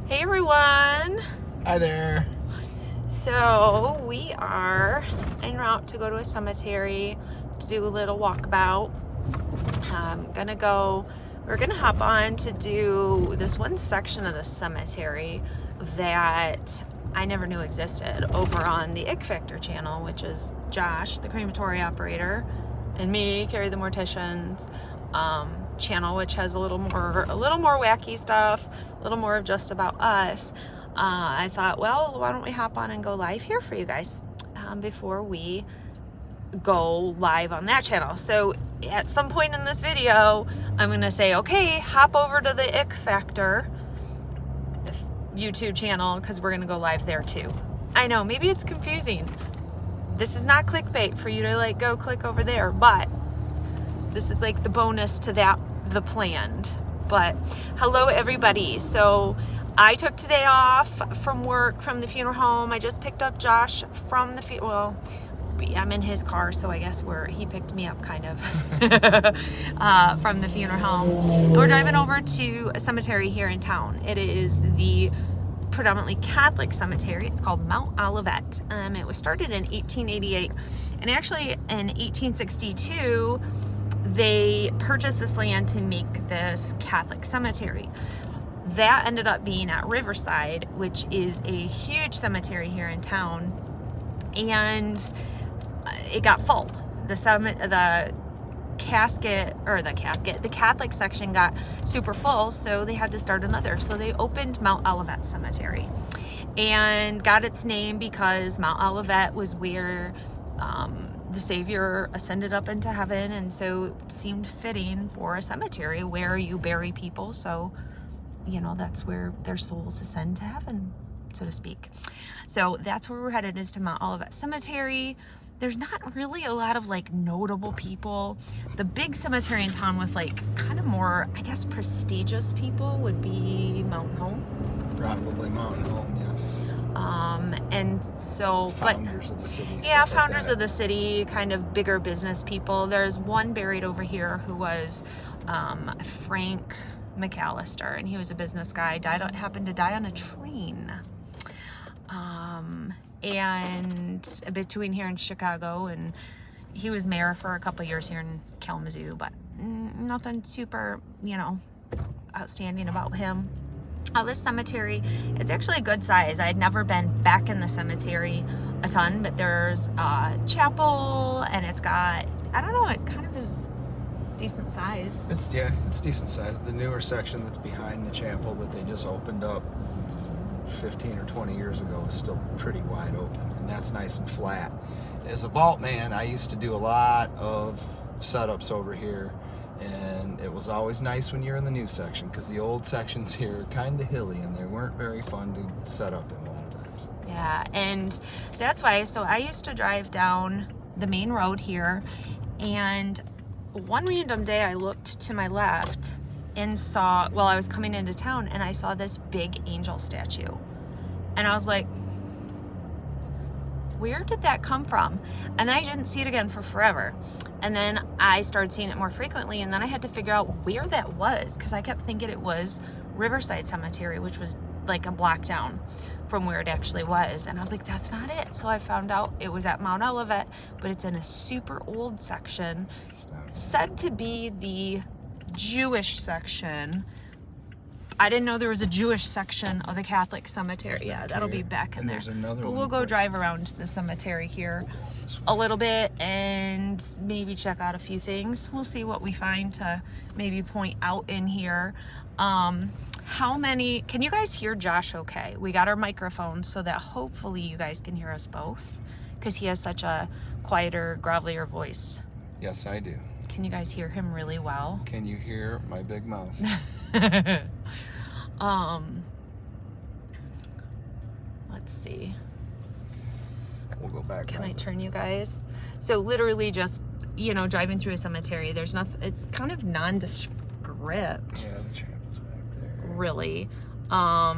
Hey everyone! Hi there. So we are en route to go to a cemetery to do a little walkabout. We're gonna hop on to do this one section of the cemetery that I never knew existed over on the Ick Factor channel, which is Josh, the crematory operator, and me, Kari the Mortician's channel, which has a little more wacky stuff, a little more of just about us. I thought, well, why don't we hop on and go live here for you guys before we go live on that channel. So at some point in this video, I'm gonna say, okay, hop over to the Ick Factor YouTube channel because we're gonna go live there too. I know, maybe it's confusing. This is not clickbait for you to like go click over there, but this is like the bonus to that, the planned. But hello everybody. So I took today off from work, from the funeral home. I just picked up Josh from the funeral. Well, I'm in his car, so I guess he picked me up kind of from the funeral home. And we're driving over to a cemetery here in town. It is the predominantly Catholic cemetery. It's called Mt.Olivet. It was started in 1888, and actually in 1862 they purchased this land to make this Catholic cemetery. That ended up being at Riverside, which is a huge cemetery here in town, and it got full. The Catholic section got super full, so they had to start another. So they opened Mt.Olivet Cemetery, and got its name because Mt.Olivet was where the Savior ascended up into heaven, and so it seemed fitting for a cemetery where you bury people. So, you know, that's where their souls ascend to heaven, so to speak. So that's where we're headed, is to Mt.Olivet Cemetery. There's not really a lot of like notable people. The big cemetery in town with like kind of more, I guess, prestigious people would be Mountain Home. Probably Mountain Home, yes. And so, Founders of the city. Yeah, founders of the city, kind of bigger business people. There's one buried over here who was Frank McAllister, and he was a business guy. Happened to die on a train. And between here and Chicago, and he was mayor for a couple years here in Kalamazoo, but nothing super, outstanding about him. This cemetery, it's actually a good size. I had never been back in the cemetery a ton, but there's a chapel, and it's got, I don't know, it kind of is decent size. It's decent size. The newer section that's behind the chapel that they just opened up 15 or 20 years ago is still pretty wide open, and that's nice and flat. As a vault man, I used to do a lot of setups over here, and it was always nice when you're in the new section, because the old sections here are kind of hilly and they weren't very fun to set up in a lot of times. Yeah, and that's why, so I used to drive down the main road here, and one random day I looked to my left and saw, I was coming into town, and I saw this big angel statue, and I was like, where did that come from? And I didn't see it again for forever. And then I started seeing it more frequently, and then I had to figure out where that was, because I kept thinking it was Riverside Cemetery, which was like a block down from where it actually was. And I was like, that's not it. So I found out it was at Mt.Olivet, but it's in a super old section, said to be the Jewish section. I didn't know there was a Jewish section of the Catholic cemetery. Yeah, that'll be back in there. But we'll go drive around the cemetery here a little bit and maybe check out a few things. We'll see what we find to maybe point out in here. Can you guys hear Josh okay? We got our microphones so that hopefully you guys can hear us both, because he has such a quieter, grovelier voice. Yes, I do. Can you guys hear him really well? Can you hear my big mouth? Let's see. We'll go back. Can I turn you guys? So literally just, driving through a cemetery, there's nothing, it's kind of nondescript. Yeah, the chapel's back there. Really. But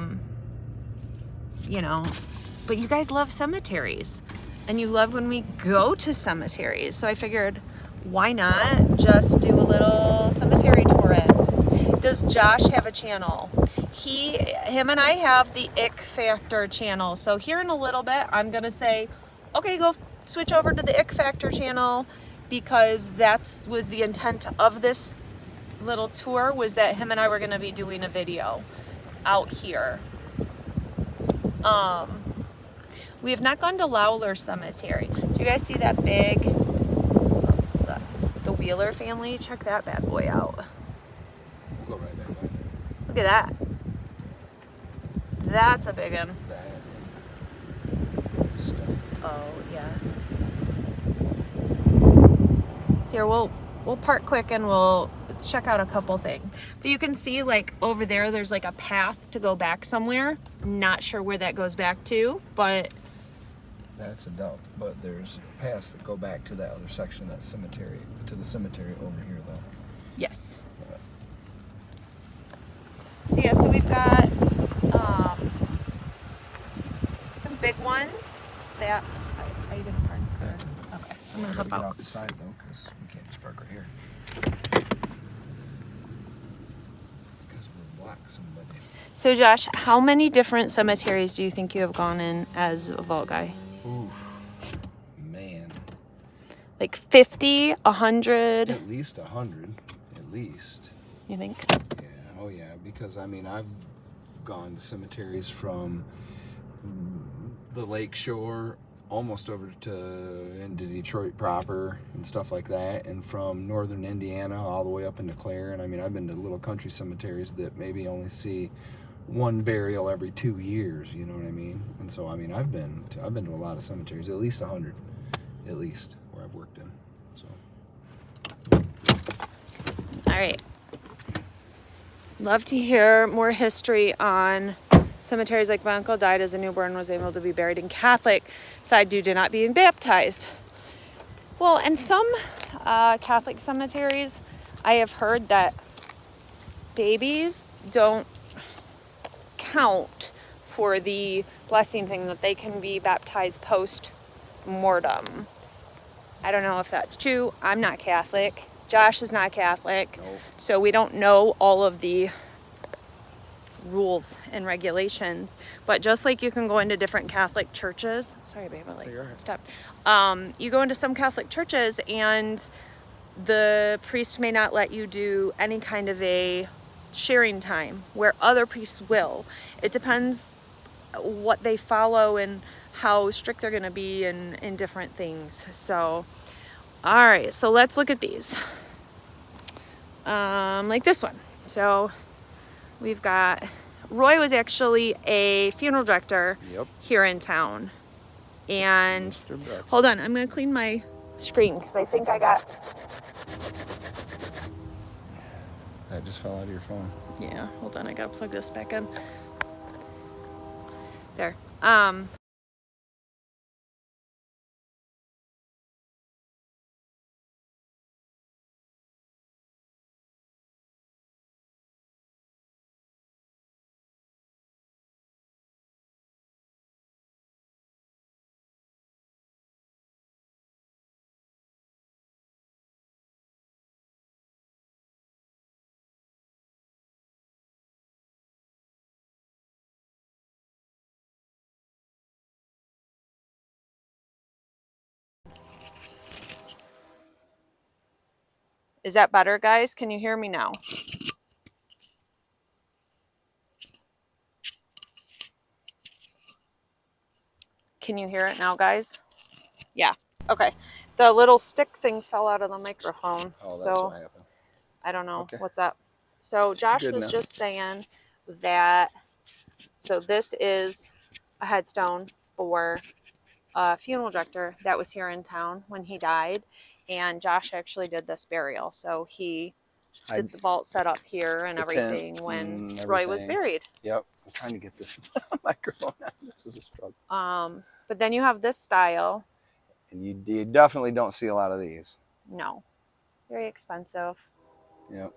you guys love cemeteries, and you love when we go to cemeteries. So I figured, why not just do a little cemetery tour in? does Josh have a channel? Him and I have the Ick Factor channel. So here in a little bit, I'm gonna say, okay, go switch over to the Ick Factor channel, because was the intent of this little tour, was that him and I were gonna be doing a video out here. We have not gone to Lowler Cemetery. Do you guys see that big, the Wheeler family? Check that bad boy out. Go right back by there. Look at that. That's a big one. Oh yeah. Here, we'll park quick and we'll check out a couple things. But you can see, like, over there's like a path to go back somewhere. Not sure where that goes back to, but that's a dump. But there's paths that go back to that other section of that cemetery, to the cemetery over here, though. yes. So yeah, so we've got some big ones that. Are you gonna park? Or? Okay, I'm gonna hop Get out. off the side though, because we can't just park right here. Because we'll block somebody. So Josh, how many different cemeteries do you think you have gone in as a vault guy? Oof, man. Like 50, 100? At least 100, at least. You think? Yeah, oh yeah, because I mean, I've gone to cemeteries from the lake shore almost over into Detroit proper and stuff like that, and from northern Indiana all the way up into Clare. And I mean, I've been to little country cemeteries that maybe only see one burial every 2 years, you know what I mean? And so I mean, I've been to a lot of cemeteries, at least 100, at least, where I've worked in. So All right. Love to hear more history on cemeteries. Like, my uncle died as a newborn, was able to be buried in Catholic side due to not being baptized. Well, and some Catholic cemeteries, I have heard that babies don't count for the blessing thing, that they can be baptized post-mortem. I don't know if that's true. I'm not Catholic. Josh is not Catholic. Nope. So we don't know all of the rules and regulations. But just like you can go into different Catholic churches, sorry babe, I stopped. You go into some Catholic churches and the priest may not let you do any kind of a sharing time, where other priests will. It depends what they follow and how strict they're going to be in different things. So all right, so let's look at these. Like this one. So we've got, Roy was actually a funeral director here in town. And hold on, I'm gonna clean my screen because I think I got. that just fell out of your phone. Yeah, hold on, I gotta plug this back in. There. Is that better, guys? Can you hear me now? Can you hear it now, guys? Yeah. Okay. The little stick thing fell out of the microphone. Oh, that's so what happened. I don't know Okay. what's up. So Josh was just saying that, so this is a headstone for a funeral director that was here in town when he died. And Josh actually did this burial. So he did the vault set up here and everything when Roy was buried. Yep. I'm trying to get this microphone out. This is a struggle. But then you have this style. And you definitely don't see a lot of these. No. Very expensive. Yep.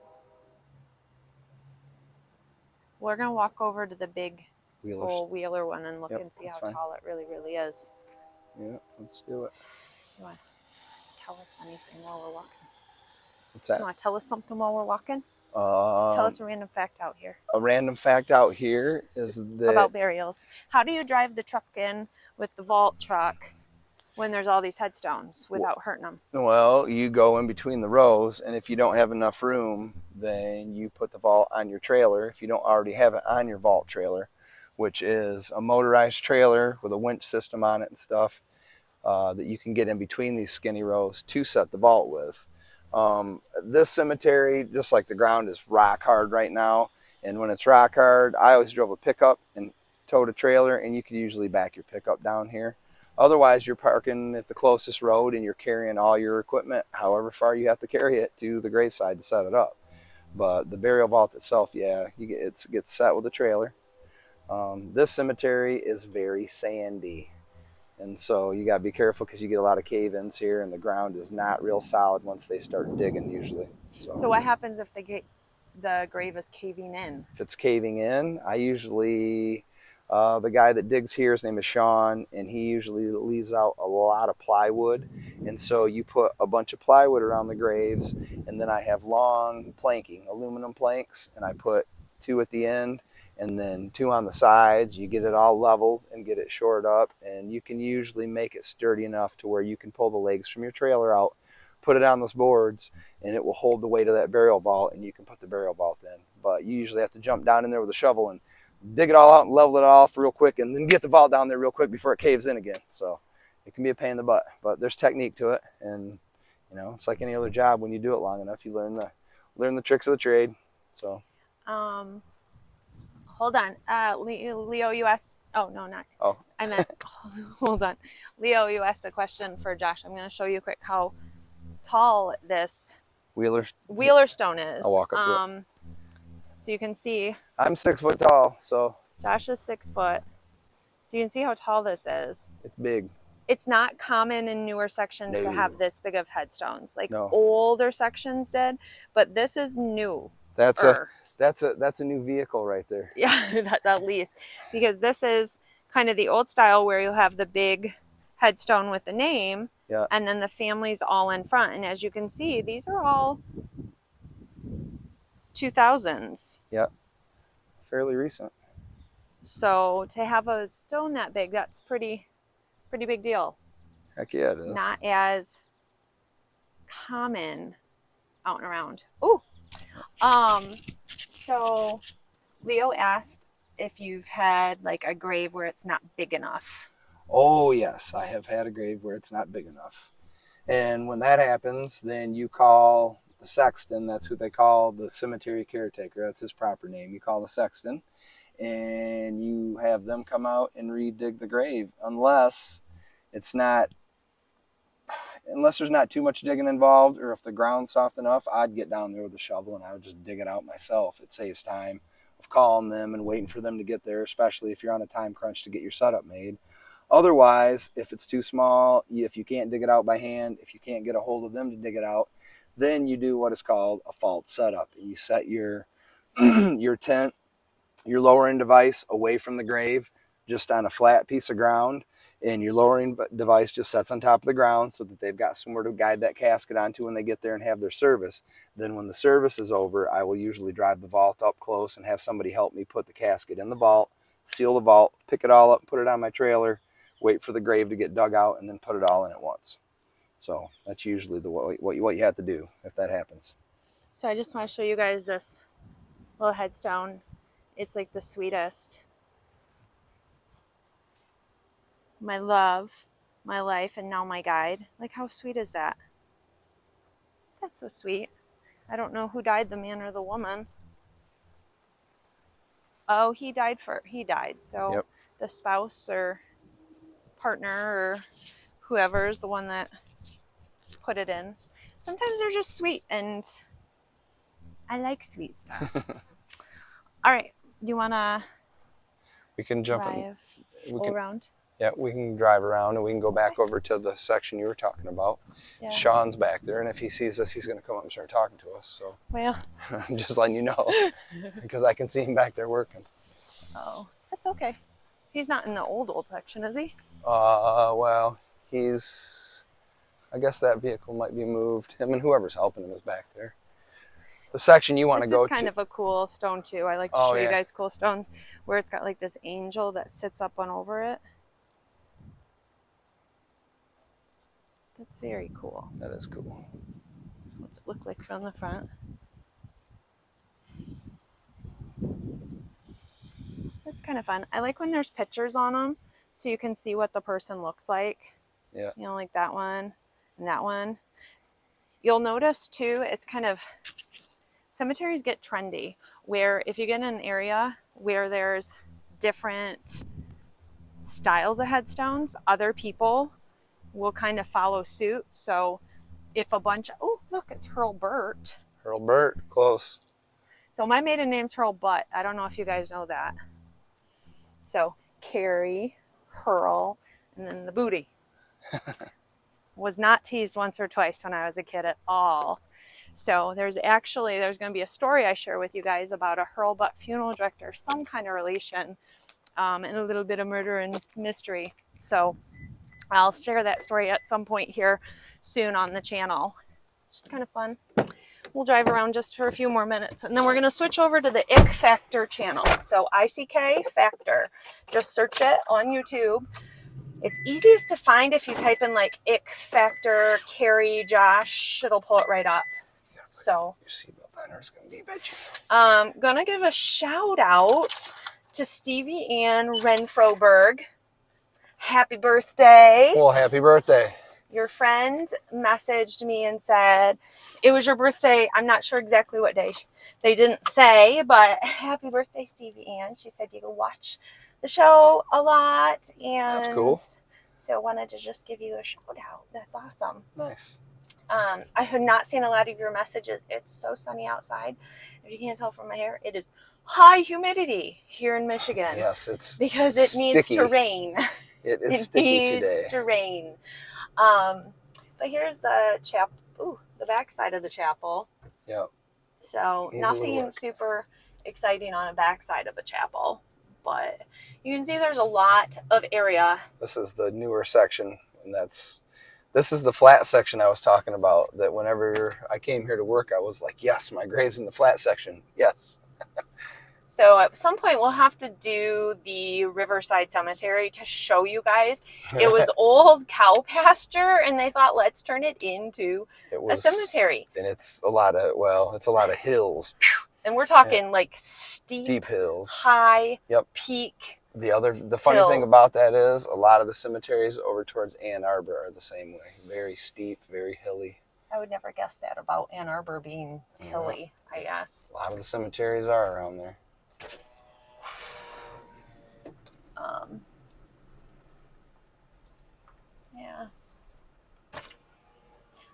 We're going to walk over to the big Wheelers. Wheeler one and look and see how tall it really, really is. Yeah, let's do it. You want to just tell us anything while we're walking? What's that? You want to tell us something while we're walking? Tell us a random fact out here. A random fact out here is that about burials. How do you drive the truck in with the vault truck when there's all these headstones without hurting them? Well, you go in between the rows, and if you don't have enough room, then you put the vault on your trailer. If you don't already have it on your vault trailer, which is a motorized trailer with a winch system on it and stuff, that you can get in between these skinny rows to set the vault with. This cemetery, just like the ground, is rock hard right now. And when it's rock hard, I always drove a pickup and towed a trailer, and you could usually back your pickup down here. Otherwise, you're parking at the closest road and you're carrying all your equipment, however far you have to carry it, to the graveside to set it up. But the burial vault itself, yeah, it gets set with a trailer. This cemetery is very sandy. And so you got to be careful because you get a lot of cave-ins here, and the ground is not real solid once they start digging usually. So what happens if the grave is caving in? If it's caving in, I usually, the guy that digs here, his name is Sean, and he usually leaves out a lot of plywood. And so you put a bunch of plywood around the graves, and then I have long planking, aluminum planks, and I put 2 at the end and then 2 on the sides. You get it all leveled and get it shored up, and you can usually make it sturdy enough to where you can pull the legs from your trailer out, put it on those boards, and it will hold the weight of that burial vault, and you can put the burial vault in. But you usually have to jump down in there with a shovel and dig it all out and level it off real quick, and then get the vault down there real quick before it caves in again. So it can be a pain in the butt, but there's technique to it, and you know, it's like any other job. When you do it long enough, you learn the tricks of the trade. So hold on, Leo, you asked, oh no, not, oh, I meant, hold on, Leo, you asked a question for Josh. I'm going to show you quick how tall this Wheeler stone is. I'll walk up to it. So you can see I'm 6 foot tall, so Josh is 6 foot. So you can see how tall this is. it's big. It's not common in newer sections to have this big of headstones. Like No. older sections did, but this is new. That's a new vehicle right there. Yeah, at least, because this is kind of the old style where you'll have the big headstone with the name, yeah, and then the family's all in front. And as you can see, these are all 2000s. Yeah, fairly recent. So to have a stone that big, that's pretty big deal. Heck yeah, it is. Not as common out and around. Oh, so Leo asked if you've had like a grave where it's not big enough. Oh yes, I have had a grave where it's not big enough. And when that happens, then you call the sexton. That's who they call the cemetery caretaker. That's his proper name. You call the sexton, and you have them come out and re-dig the grave, unless there's not too much digging involved, or if the ground's soft enough, I'd get down there with a shovel and I would just dig it out myself. It saves time of calling them and waiting for them to get there, especially if you're on a time crunch to get your setup made. Otherwise, if it's too small, if you can't dig it out by hand, if you can't get a hold of them to dig it out, then you do what is called a fault setup. You set your your tent, your lowering device away from the grave, just on a flat piece of ground, and your lowering device just sets on top of the ground so that they've got somewhere to guide that casket onto when they get there and have their service. Then when the service is over, I will usually drive the vault up close and have somebody help me put the casket in the vault, seal the vault, pick it all up, put it on my trailer, wait for the grave to get dug out, and then put it all in at once. So that's usually what you have to do if that happens. So I just want to show you guys this little headstone. It's like the sweetest. My love, my life, and now my guide. Like, how sweet is that? That's so sweet. I don't know who died, the man or the woman. Oh, he died. So yep. The spouse or partner or whoever is the one that put it in. Sometimes they're just sweet, and I like sweet stuff. All right, do you want to we can jump around? Yeah, we can drive around and we can go back over to the section you were talking about. Yeah. Sean's back there, and if he sees us, he's going to come up and start talking to us. So, well, I'm just letting you know because I can see him back there working. Oh, that's okay. He's not in the old section, is he? Well, I guess that vehicle might be moved. Him and whoever's helping him is back there. the section you want to go to. This is kind of a cool stone too. I like to show you guys cool stones where it's got like this angel that sits up and over it. That's very cool. That is cool. What's it look like from the front? That's kind of fun. I like when there's pictures on them so you can see what the person looks like. Yeah. You know, like that one and that one. You'll notice too, it's kind of, cemeteries get trendy where if you get in an area where there's different styles of headstones, other people will kind of follow suit. So if a bunch of, oh, look, it's Hurlburt. Hurlburt, close. So my maiden name's Hurlbutt. I don't know if you guys know that. So Kari, Hurl, and then the booty. Was not teased once or twice when I was a kid at all. So there's going to be a story I share with you guys about a Hurlbutt funeral director, some kind of relation, and a little bit of murder and mystery. So I'll share that story at some point here soon on the channel. It's just kind of fun. We'll drive around just for a few more minutes, and then we're going to switch over to the Ick Factor channel. So ICK Factor. Just search it on YouTube. It's easiest to find if you type in like Ick Factor, Kari, Josh. It'll pull it right up. Yeah, so your seatbelt banner is going to be bet you. Gonna give a shout out to Stevie Ann Renfroberg. Happy birthday. Well, happy birthday. Your friend messaged me and said, it was your birthday. I'm not sure exactly what day. They didn't say, but happy birthday, Stevie Ann. She said you can watch the show a lot. And that's cool. So I wanted to just give you a shout out. That's awesome. Nice. I have not seen a lot of your messages. It's so sunny outside. If you can't tell from my hair, it is high humidity here in Michigan. Yes, it's because it needs to rain. It is sticky today. It needs to rain. But here's the the back side of the chapel. Yep. So nothing super exciting on the back side of the chapel, but you can see there's a lot of area. This is the newer section, and this is the flat section I was talking about. That whenever I came here to work, I was like, yes, my grave's in the flat section. Yes. So at some point we'll have to do the Riverside Cemetery to show you guys. It was old cow pasture, and they thought, let's turn it into a cemetery. And it's a lot of hills. And we're talking like steep hills, high, peak. The funny thing about that is a lot of the cemeteries over towards Ann Arbor are the same way. Very steep, very hilly. I would never guess that about Ann Arbor being hilly, I guess. A lot of the cemeteries are around there. Yeah.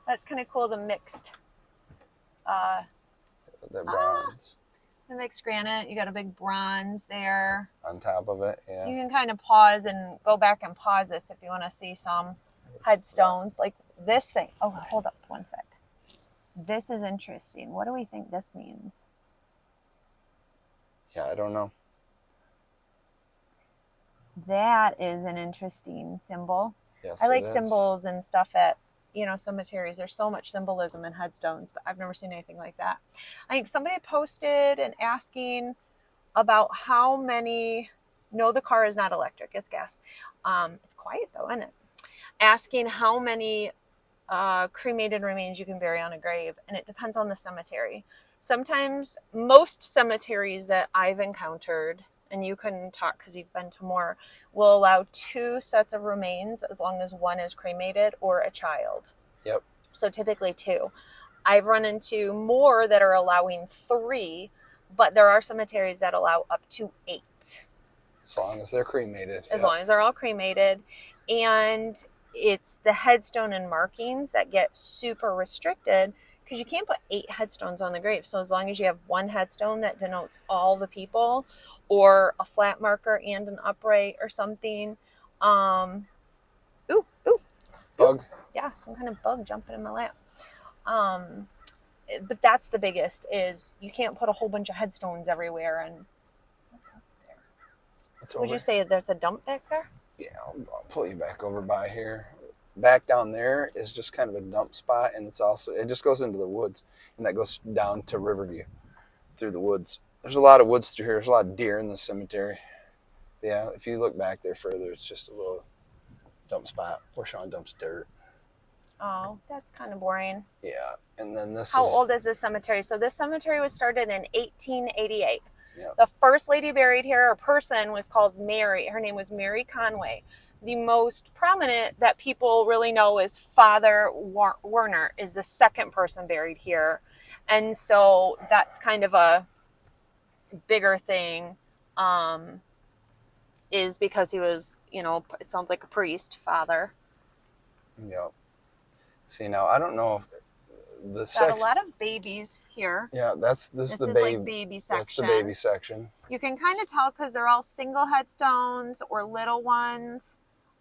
That's kind of cool, the mixed the bronze. The mixed granite. You got a big bronze there. On top of it, yeah. You can kind of pause and go back and pause this if you want to see some headstones. Like this thing. Oh, hold up one sec. This is interesting. What do we think this means? Yeah, I don't know. That is an interesting symbol. Yes, I like symbols and stuff at, cemeteries. There's so much symbolism in headstones, but I've never seen anything like that. I think somebody posted and asking about how many, no, the car is not electric, it's gas. It's quiet though, isn't it? Asking how many cremated remains you can bury on a grave, and it depends on the cemetery. Sometimes, most cemeteries that I've encountered, and you can talk because you've been to more, will allow 2 sets of remains as long as one is cremated or a child. Yep. So typically 2. I've run into more that are allowing 3, but there are cemeteries that allow up to 8. As long as they're cremated. As long as they're all cremated. And it's the headstone and markings that get super restricted because you can't put 8 headstones on the grave. So as long as you have 1 headstone that denotes all the people, or a flat marker and an upright or something. Bug. Yeah, some kind of bug jumping in my lap. But that's the biggest, is you can't put a whole bunch of headstones everywhere. And what's up there? Would you say there's a dump back there? Yeah, I'll pull you back over by here. back down there is just kind of a dump spot, and it's also, it just goes into the woods, and that goes down to Riverview through the woods. There's a lot of woods through here. There's a lot of deer in the cemetery. Yeah, if you look back there further, it's just a little dump spot where Sean dumps dirt. Oh, that's kind of boring. Yeah, and then this How old is this cemetery? So this cemetery was started in 1888. Yep. The first lady buried here, or person, was called Mary. Her name was Mary Conway. The most prominent that people really know is Father Werner, is the second person buried here. And so that's kind of a bigger thing, is because he was, you know, it sounds like a priest, father. Yep. See, now I don't know if the Got a lot of babies here. Yeah, this is the like baby section. That's the baby section. You can kind of tell because they're all single headstones or little ones.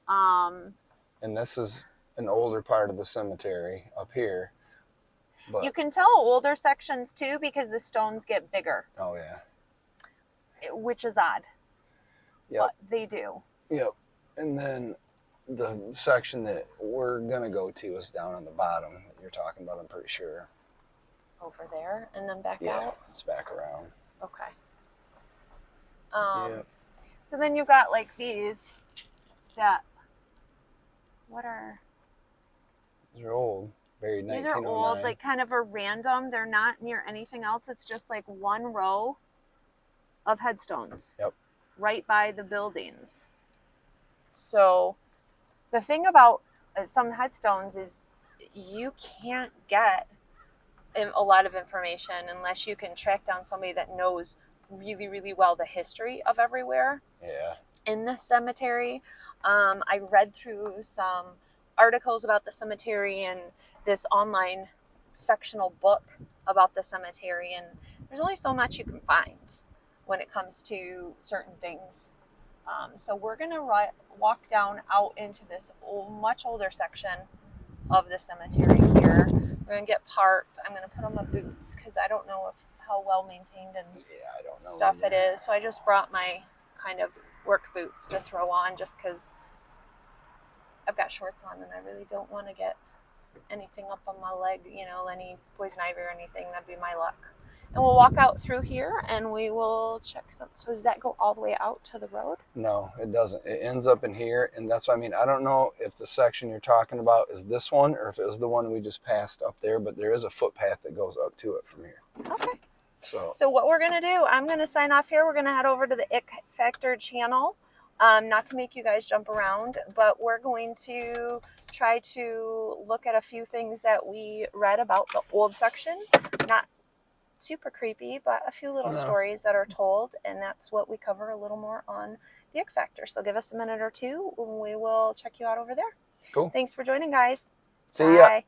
And this is an older part of the cemetery up here. But you can tell older sections too because the stones get bigger. Oh yeah. Which is odd. Yep. But they do. Yep. And then the section that we're gonna go to is down on the bottom that you're talking about, I'm pretty sure. Over there and then back out? Yeah, it's back around. Okay. Yep. So then you've got like these that, what are... These are old, buried in 1909. These are old, like kind of a random, they're not near anything else. It's just like one row of headstones. Yep. Right by the buildings. So the thing about some headstones is you can't get a lot of information unless you can track down somebody that knows really, really well the history of everywhere. Yeah. In the cemetery. I read through some articles about the cemetery and this online sectional book about the cemetery, and there's only so much you can find when it comes to certain things. So we're going to walk down out into this much older section of the cemetery here. We're going to get parked. I'm going to put on my boots because I don't know how well maintained and I don't know stuff it is. So I just brought my kind of work boots to throw on just because I've got shorts on and I really don't want to get anything up on my leg, you know, any poison ivy or anything. That'd be my luck. And we'll walk out through here and we will check some. So does that go all the way out to the road? No, it doesn't. It ends up in here. And that's what I mean. I don't know if the section you're talking about is this one or if it was the one we just passed up there, but there is a footpath that goes up to it from here. Okay. So what we're going to do, I'm going to sign off here. We're going to head over to the Ick Factor channel. Not to make you guys jump around, but we're going to try to look at a few things that we read about the old section. Not super creepy, but a few little stories that are told, and that's what we cover a little more on the Ick Factor. So give us a minute or two and we will check you out over there. Cool. Thanks for joining, guys. See ya. Bye.